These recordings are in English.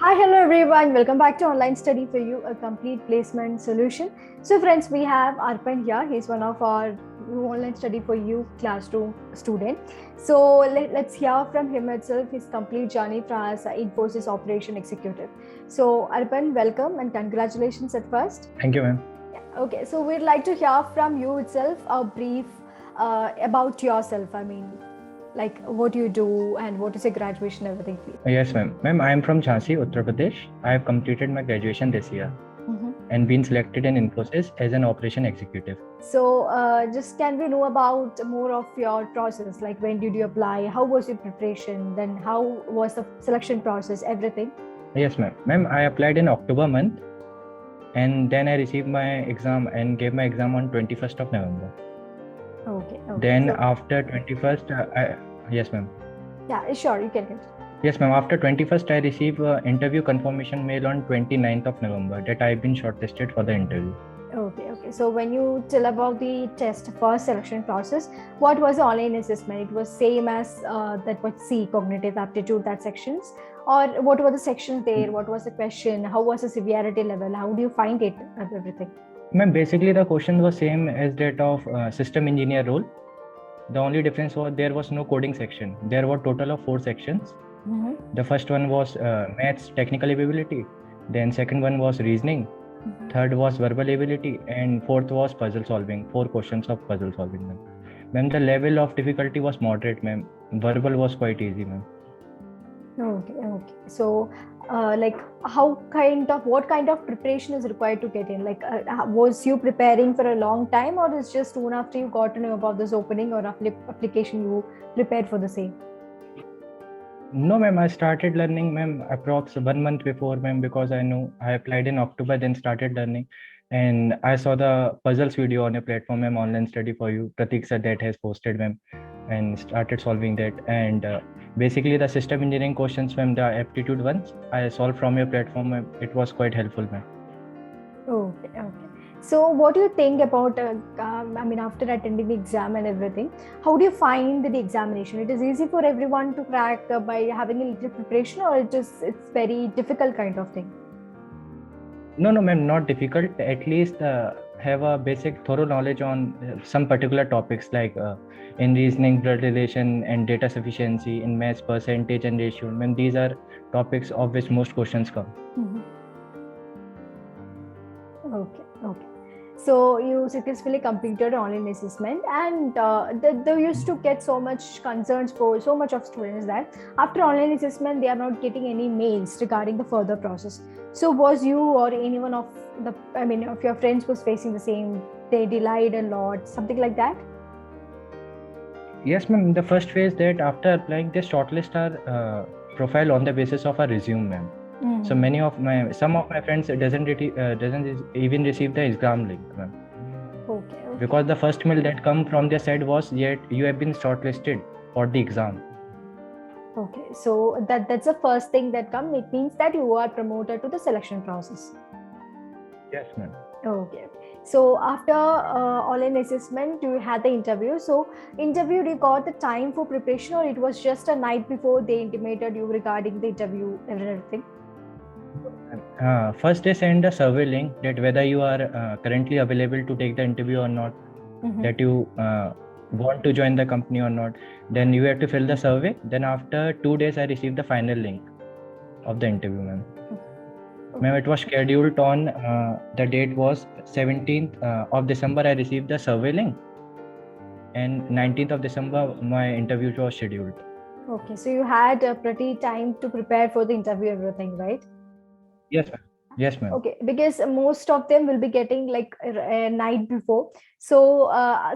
Hello everyone. Welcome back to Online Study for You, a complete placement solution. So, friends, we have Arpan here. He's one of our Online Study for You classroom student. So, let's hear from him itself his complete journey from as Infosys operation executive. So, Arpan, welcome and congratulations at first. Thank you, ma'am. Okay, so we'd like to hear from you itself a brief about yourself. Like what you do and what is your graduation, everything, please. Yes, ma'am. Ma'am, I am from Jhansi, Uttar Pradesh. I have completed my graduation this year and been selected in Infosys as an operation executive. So, just can we know about more of your process? Like when did you apply? How was your preparation? Then how was the selection process? Everything. Yes, ma'am. Ma'am, I applied in October month and then I received my exam and gave my exam on 21st of November. Okay. Then after 21st, yes, ma'am. Yeah, sure, you can continue. Yes, ma'am. After 21st, I received interview confirmation mail on 29th of November that I've been shortlisted for the interview. Okay. So when you tell about the test first selection process, what was the online assessment? It was same as that what C, cognitive aptitude, that sections, or what were the sections there? What was the question? How was the severity level? How do you find it? Everything. Ma'am, basically the question was same as that of system engineer role. The only difference was there was no coding section. There were total of 4 sections. The first one was maths technical ability. Then second one was reasoning. Third was verbal ability, and fourth was puzzle solving. 4 questions of puzzle solving, ma'am. Ma'am, the level of difficulty was moderate, ma'am. Verbal was quite easy, ma'am. Okay. So, like, what kind of preparation is required to get in? Like, was you preparing for a long time, or is just soon after you got to know about this opening or application you prepared for the same? No, ma'am, I started learning, ma'am, approx 1 month before, ma'am, because I know I applied in October, then started learning. And I saw the puzzles video on your platform, ma'am, Online Study for You. Pratik sir that has posted, ma'am, and started solving that. And basically, the system engineering questions, ma'am, the aptitude ones, I solved from your platform, ma'am. It was quite helpful, ma'am. Okay. So, what do you think about? After attending the exam and everything, how do you find the examination? It is easy for everyone to crack by having a little preparation, or it's very difficult kind of thing? No, ma'am, not difficult. At least have a basic thorough knowledge on some particular topics like in reasoning, blood relation, and data sufficiency, in maths, percentage and ratio. Ma'am, these are topics of which most questions come. Okay. So you successfully completed online assessment, and they used to get so much concerns for so much of students that after online assessment they are not getting any mails regarding the further process. So was you or anyone of of your friends was facing the same? They delayed a lot, something like that. Yes, ma'am. The first phase that after applying, they shortlist our profile on the basis of our resume, ma'am. So some of my friends doesn't even receive the exam link, ma'am. Okay. Because the first mail that come from their side was, yet you have been shortlisted for the exam. Okay, so that's the first thing that come. It means that you are promoted to the selection process. Yes, ma'am. Okay. So after online assessment, you had the interview. So interview, you got the time for preparation, or it was just a night before they intimated you regarding the interview and everything? First they send a survey link that whether you are currently available to take the interview or not, that you want to join the company or not. Then you have to fill the survey. Then after 2 days, I received the final link of the interview, ma'am. Ma'am, it was scheduled on the date was 17th of December. I received the survey link, and 19th of December my interview was scheduled. Okay, so you had a pretty time to prepare for the interview, everything, right? Yes, ma'am. Yes, ma'am. Okay, because most of them will be getting like a night before. So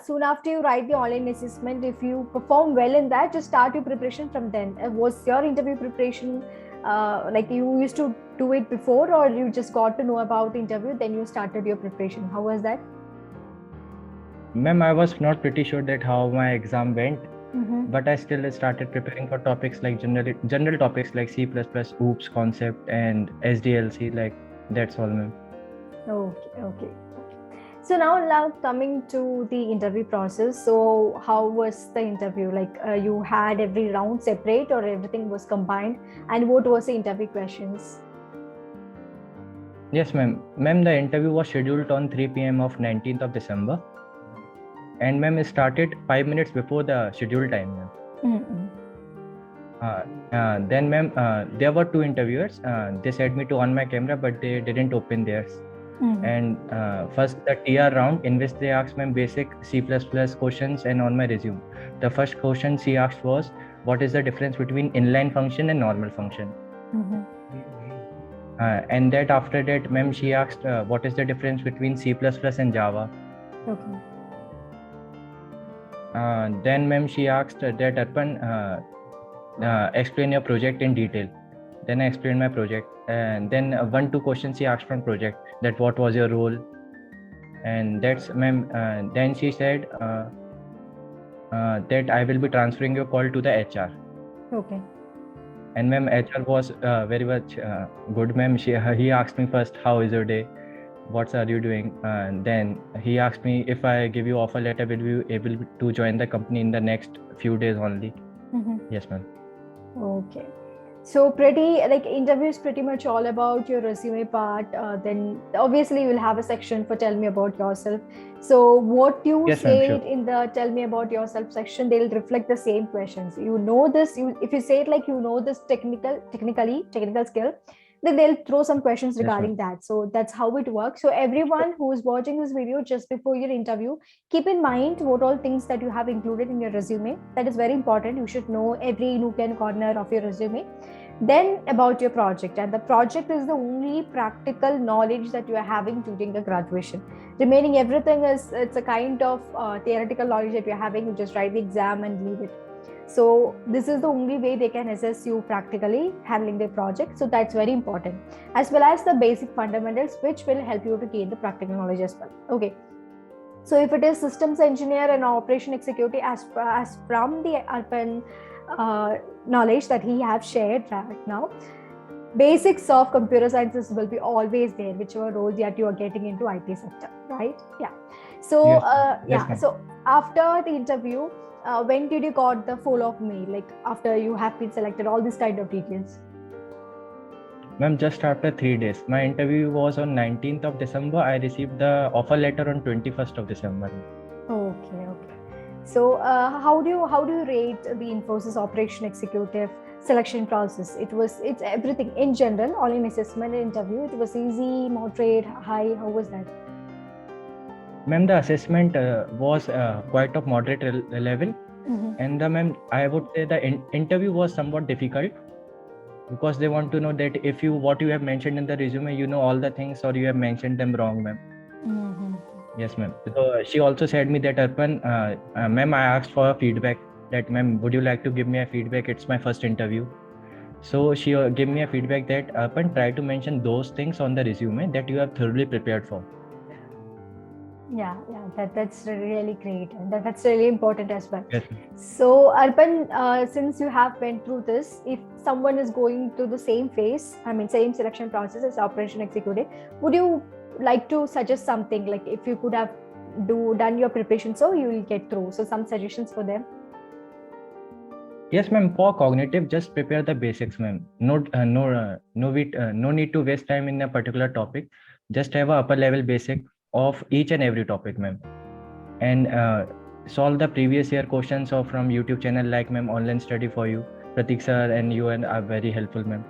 soon after you write the online assessment, if you perform well in that, just start your preparation from then. Was your interview preparation like you used to do it before, or you just got to know about the interview, then you started your preparation? How was that? Ma'am, I was not pretty sure that how my exam went, but I still started preparing for topics like general topics like C++, OOPS concept, and SDLC. Like that's all, ma'am. Okay. So now coming to the interview process. So how was the interview? Like you had every round separate, or everything was combined? And what was the interview questions? Yes, ma'am. Ma'am, the interview was scheduled on 3 p.m. of 19th of December. And ma'am, it started 5 minutes before the scheduled time, ma'am. Mm-mm. Then, ma'am, there were two interviewers. They said me to on my camera, but they didn't open theirs. Mm-hmm. And first, the TR round in which they asked me basic C++ questions and on my resume. The first question she asked was, what is the difference between inline function and normal function? Mm-hmm. And that after that, ma'am, she asked, what is the difference between C++ and Java? Okay. Then, ma'am, she asked that Arpan, explain your project in detail. Then I explained my project, and then two questions she asked from project, that what was your role, and that's ma'am. Then she said that I will be transferring your call to the HR. Okay. And ma'am, HR was very much good, ma'am. He asked me first, how is your day? What are you doing? And then he asked me if I give you offer letter, will you be able to join the company in the next few days only? Mm-hmm. Yes, ma'am. Okay. So pretty like interview is pretty much all about your resume part. Then obviously you will have a section for tell me about yourself. So what you Yes, ma'am, said sure. in the tell me about yourself section, they'll reflect the same questions. You know this. If you say it like you know this technical skill, then they'll throw some questions Yes, ma'am. regarding that. So that's how it works. So everyone who is watching this video just before your interview, keep in mind what all things that you have included in your resume. That is very important. You should know every nook and corner of your resume. Then about your project, and the project is the only practical knowledge that you are having during the graduation. Remaining everything is it's a kind of theoretical knowledge that you're having. You just write the exam and leave it. So this is the only way they can assess you practically handling the project. So that's very important, as well as the basic fundamentals which will help you to gain the practical knowledge as well. Okay. So if it is systems engineer and operation executive, as from the Arpan knowledge that he have shared right now, basics of computer sciences will be always there, whichever role that you are getting into IT sector, right? Yeah. So Yes, ma'am. so after the interview, when did you got the follow-up mail? Like after you have been selected, all these kind of details. Ma'am, just after 3 days. My interview was on 19th of December. I received the offer letter on 21st of December. Okay, okay. So how do you rate the Infosys operation executive selection process? It's everything in general, all in assessment and interview. It was easy, moderate, high. How was that? Ma'am, the assessment was quite of moderate level. Mm-hmm. And ma'am, I would say the interview was somewhat difficult, because they want to know that if what you have mentioned in the resume, you know all the things, or you have mentioned them wrong, ma'am. Mm-hmm. Yes, ma'am. So she also said me that, Arpan, ma'am, I asked for a feedback. That, ma'am, would you like to give me a feedback? It's my first interview. So she gave me a feedback that, Arpan, try to mention those things on the resume that you have thoroughly prepared for. Yeah, that's really great, and that's really important as well. Yes. So Arpan, since you have went through this, if someone is going through the same phase, same selection process as operation executive, would you like to suggest something, like if you could have done your preparation so you will get through? So some suggestions for them. Yes, ma'am. For cognitive, just prepare the basics, ma'am. No need to waste time in a particular topic. Just have a upper level basic of each and every topic, ma'am, and solve the previous year questions or from YouTube channel like, ma'am, online study for you. Pratik sir and you and are very helpful, ma'am.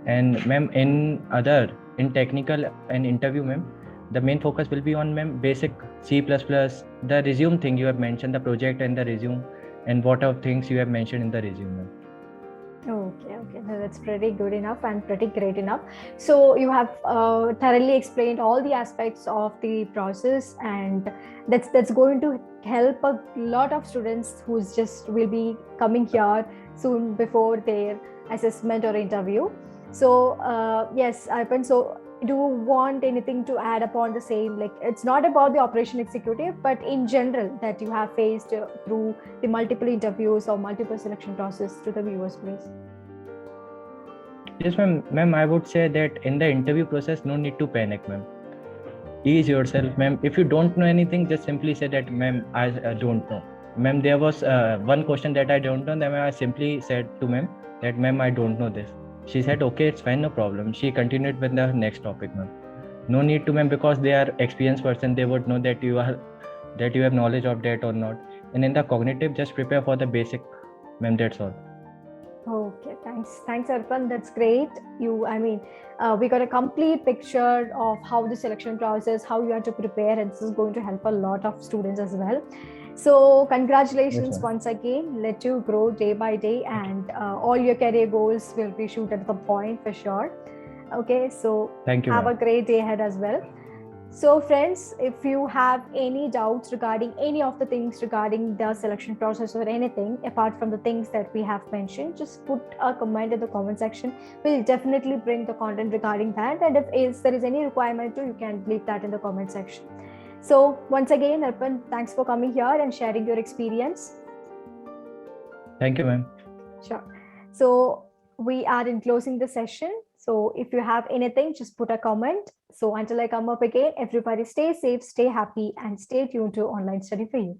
And ma'am, in technical and interview, ma'am, the main focus will be on, ma'am, basic C++, the resume thing you have mentioned, the project and the resume, and what are things you have mentioned in the resume, ma'am. Okay, no, that's pretty good enough and pretty great enough. So you have thoroughly explained all the aspects of the process, and that's going to help a lot of students who's just will be coming here soon before their assessment or interview. So yes, Arpan, so do you want anything to add upon the same? Like it's not about the operation executive, but in general that you have faced through the multiple interviews or multiple selection process to the viewers, please. Yes, ma'am, I would say that in the interview process, no need to panic, ma'am. Ease yourself, ma'am. If you don't know anything, just simply say that, ma'am, I don't know. Ma'am, there was one question that I don't know. Then I simply said to ma'am that, ma'am, I don't know this. She said, okay, it's fine, no problem. She continued with the next topic, ma'am. No need to, ma'am, because they are experienced person. They would know that you have knowledge of that or not. And in the cognitive, just prepare for the basic, ma'am. That's all. Okay, thanks, Arpan. That's great. We got a complete picture of how the selection process, how you have to prepare, and this is going to help a lot of students as well. So, congratulations Yes, once again. Let you grow day by day, and all your career goals will be shoot at the point for sure. Okay, so thank you, have ma'am. a great day ahead as well. So, friends, if you have any doubts regarding any of the things regarding the selection process or anything apart from the things that we have mentioned, just put a comment in the comment section. We'll definitely bring the content regarding that. And if there is any requirement to, you can leave that in the comment section. So, once again, Arpan, thanks for coming here and sharing your experience. Thank you, ma'am. Sure. So, we are in closing the session. So, if you have anything, just put a comment. So, until I come up again, everybody stay safe, stay happy, and stay tuned to Online Study for You.